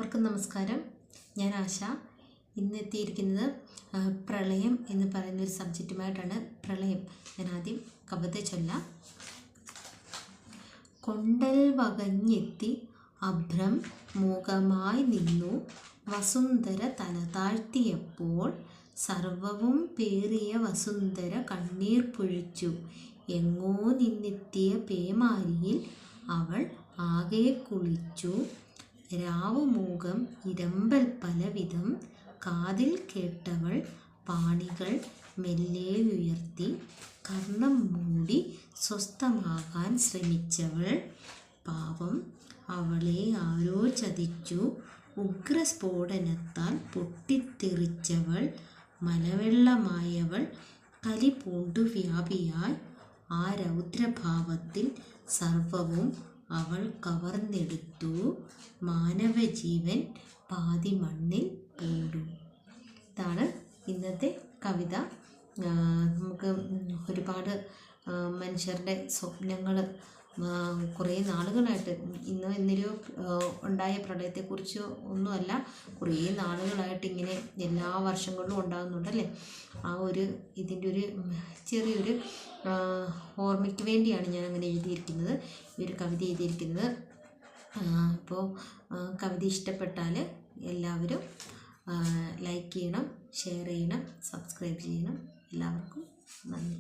എല്ലാവർക്കും നമസ്കാരം. ഞാൻ ആശ. ഇന്ന് എത്തിയിരിക്കുന്നത് പ്രളയം എന്ന് പറയുന്നൊരു സബ്ജക്റ്റുമായിട്ടാണ്. പ്രളയം. ഞാൻ ആദ്യം കവിത ചൊല്ലാം. കൊണ്ടൽ വകഞ്ഞെത്തി അഭ്രം മൂകമായി നിന്നു വസുന്ധര തല താഴ്ത്തിയപ്പോൾ സർവവും പേറിയ വസുന്ധര കണ്ണീർ പൊഴിച്ചു. എങ്ങോ നിന്നെത്തിയ പേമാരിയിൽ അവൾ ആകെ കുളിച്ചു. രാവുമൂകം ഇരമ്പൽ പലവിധം കാതിൽ കേട്ടവൾ പാണികൾ മെല്ലെ ഉയർത്തി കർണം മൂടി സ്വസ്ഥമാകാൻ ശ്രമിച്ചവൾ. പാവം, അവളെ ആരോ ചതിച്ചു. ഉഗ്രസ്ഫോടനത്താൽ പൊട്ടിത്തെറിച്ചവൾ. മലവെള്ളമായവൾ കലി പൂണ്ടു വ്യാപിയായി. ആ രൗദ്രഭാവത്തിൽ സർവവും അവൾ കവർന്നെടുത്തു. മാനവജീവൻ പാതി മണ്ണിൽ പൂണ്ടു. ഇതാണ് ഇന്നത്തെ കവിത. നമുക്ക് ഒരുപാട് മനുഷ്യരുടെ സ്വപ്നങ്ങൾ കുറേ നാളുകളായിട്ട്, ഇന്നലെയോ ഉണ്ടായ പ്രളയത്തെക്കുറിച്ച് ഒന്നുമല്ല, കുറേ നാളുകളായിട്ട് ഇങ്ങനെ എല്ലാ വർഷങ്ങളിലും ഉണ്ടാകുന്നുണ്ടല്ലേ. ആ ഇതിൻ്റെ ഒരു ചെറിയൊരു ഓർമ്മയ്ക്ക് വേണ്ടിയാണ് ഞാൻ അങ്ങനെ എഴുതിയിരിക്കുന്നത്, ഈ ഒരു കവിത എഴുതിയിരിക്കുന്നത്. അപ്പോൾ കവിത ഇഷ്ടപ്പെട്ടാൽ എല്ലാവരും ലൈക്ക് ചെയ്യണം, ഷെയർ ചെയ്യണം, സബ്സ്ക്രൈബ് ചെയ്യണം. എല്ലാവർക്കും നന്ദി.